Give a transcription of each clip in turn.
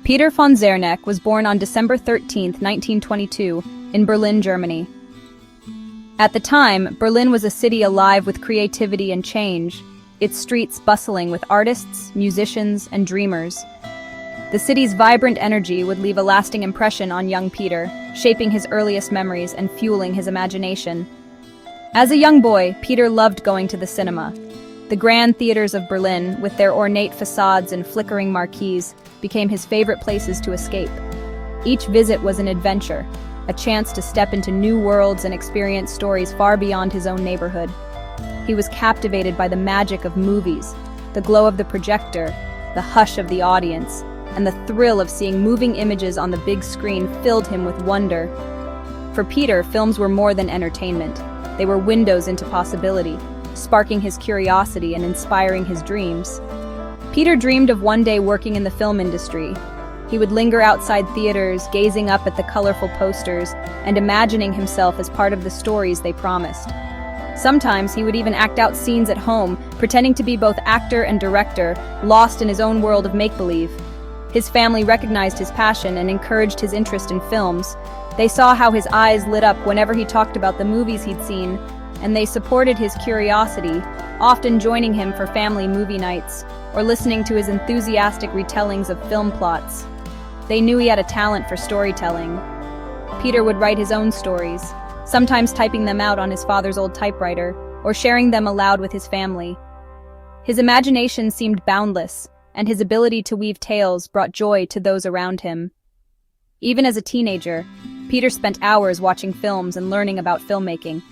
Peter Von Zerneck was born on December 13, 1922, in Berlin, Germany. At the time, Berlin was a city alive with creativity and change, its streets bustling with artists, musicians, and dreamers. The city's vibrant energy would leave a lasting impression on young Peter, shaping his earliest memories and fueling his imagination. As a young boy, Peter loved going to the cinema. The grand theaters of Berlin, with their ornate facades and flickering marquees, became his favorite places to escape. Each visit was an adventure, a chance to step into new worlds and experience stories far beyond his own neighborhood. He was captivated by the magic of movies, the glow of the projector, the hush of the audience, and the thrill of seeing moving images on the big screen filled him with wonder. For Peter, films were more than entertainment. They were windows into possibility, sparking his curiosity and inspiring his dreams. Peter dreamed of one day working in the film industry. He would linger outside theaters, gazing up at the colorful posters and imagining himself as part of the stories they promised. Sometimes he would even act out scenes at home, pretending to be both actor and director, lost in his own world of make-believe. His family recognized his passion and encouraged his interest in films. They saw how his eyes lit up whenever he talked about the movies he'd seen, and they supported his curiosity, often joining him for family movie nights or listening to his enthusiastic retellings of film plots. They knew he had a talent for storytelling. Peter would write his own stories, sometimes typing them out on his father's old typewriter or sharing them aloud with his family. His imagination seemed boundless, and his ability to weave tales brought joy to those around him. Even as a teenager, Peter spent hours watching films and learning about filmmaking.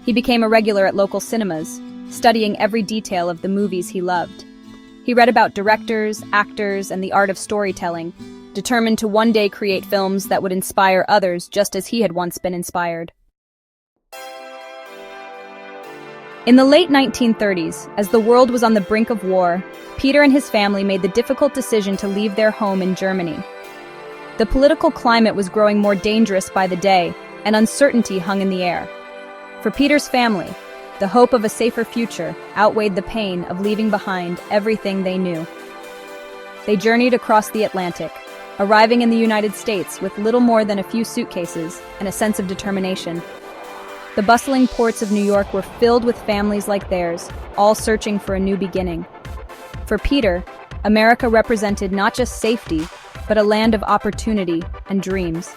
He became a regular at local cinemas, studying every detail of the movies he loved. He read about directors, actors, and the art of storytelling, determined to one day create films that would inspire others just as he had once been inspired. In the late 1930s, as the world was on the brink of war, Peter and his family made the difficult decision to leave their home in Germany. The political climate was growing more dangerous by the day, and uncertainty hung in the air. For Peter's family, the hope of a safer future outweighed the pain of leaving behind everything they knew. They journeyed across the Atlantic, arriving in the United States with little more than a few suitcases and a sense of determination. The bustling ports of New York were filled with families like theirs, all searching for a new beginning. For Peter, America represented not just safety, but a land of opportunity and dreams.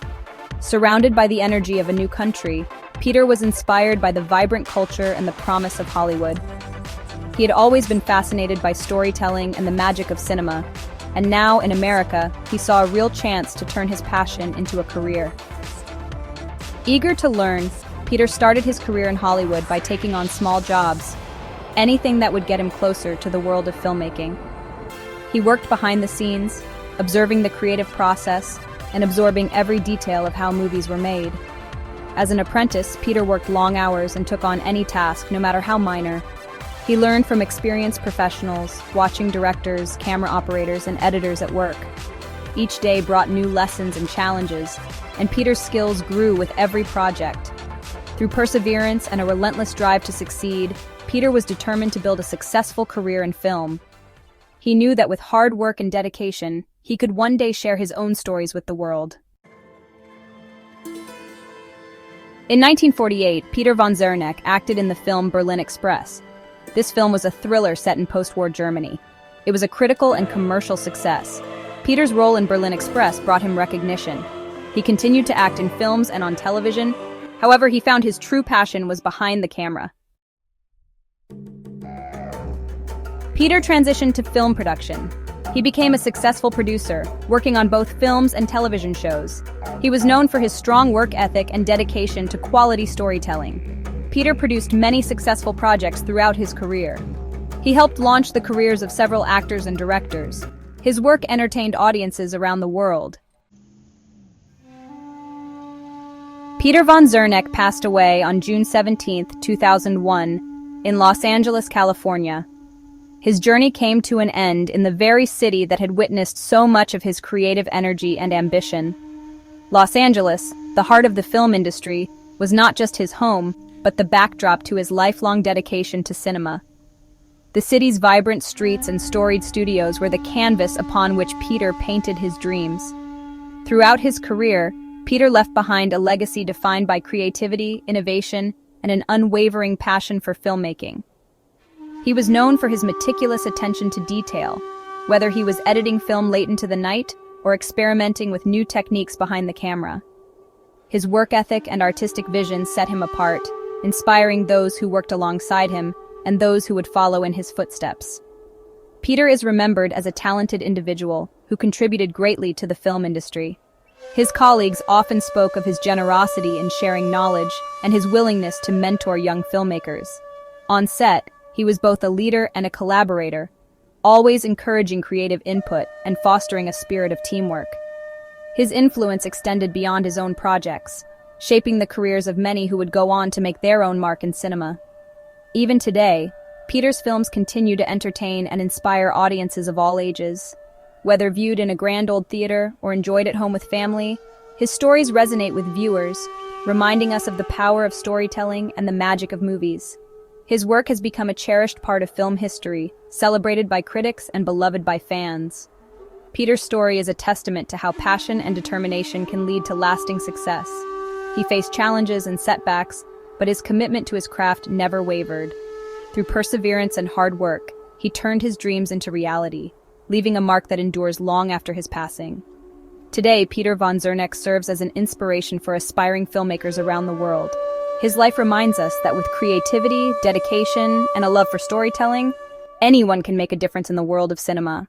Surrounded by the energy of a new country, Peter was inspired by the vibrant culture and the promise of Hollywood. He had always been fascinated by storytelling and the magic of cinema, and now in America, he saw a real chance to turn his passion into a career. Eager to learn, Peter started his career in Hollywood by taking on small jobs, anything that would get him closer to the world of filmmaking. He worked behind the scenes, observing the creative process and absorbing every detail of how movies were made. As an apprentice, Peter worked long hours and took on any task, no matter how minor. He learned from experienced professionals, watching directors, camera operators, and editors at work. Each day brought new lessons and challenges, and Peter's skills grew with every project. Through perseverance and a relentless drive to succeed, Peter was determined to build a successful career in film. He knew that with hard work and dedication, he could one day share his own stories with the world. In 1948, Peter Von Zerneck acted in the film Berlin Express. This film was a thriller set in post-war Germany. It was a critical and commercial success. Peter's role in Berlin Express brought him recognition. He continued to act in films and on television. However, he found his true passion was behind the camera. Peter transitioned to film production. He became a successful producer, working on both films and television shows. He was known for his strong work ethic and dedication to quality storytelling. Peter produced many successful projects throughout his career. He helped launch the careers of several actors and directors. His work entertained audiences around the world. Peter Von Zerneck passed away on June 17, 2001, in Los Angeles, California. His journey came to an end in the very city that had witnessed so much of his creative energy and ambition. Los Angeles, the heart of the film industry, was not just his home, but the backdrop to his lifelong dedication to cinema. The city's vibrant streets and storied studios were the canvas upon which Peter painted his dreams. Throughout his career, Peter left behind a legacy defined by creativity, innovation, and an unwavering passion for filmmaking. He was known for his meticulous attention to detail, whether he was editing film late into the night or experimenting with new techniques behind the camera. His work ethic and artistic vision set him apart, inspiring those who worked alongside him and those who would follow in his footsteps. Peter is remembered as a talented individual who contributed greatly to the film industry. His colleagues often spoke of his generosity in sharing knowledge and his willingness to mentor young filmmakers. On set, he was both a leader and a collaborator, always encouraging creative input and fostering a spirit of teamwork. His influence extended beyond his own projects, shaping the careers of many who would go on to make their own mark in cinema. Even today, Peter's films continue to entertain and inspire audiences of all ages. Whether viewed in a grand old theater or enjoyed at home with family, his stories resonate with viewers, reminding us of the power of storytelling and the magic of movies. His work has become a cherished part of film history, celebrated by critics and beloved by fans. Peter's story is a testament to how passion and determination can lead to lasting success. He faced challenges and setbacks, but his commitment to his craft never wavered. Through perseverance and hard work, he turned his dreams into reality, leaving a mark that endures long after his passing. Today, Peter Von Zerneck serves as an inspiration for aspiring filmmakers around the world. His life reminds us that with creativity, dedication, and a love for storytelling, anyone can make a difference in the world of cinema.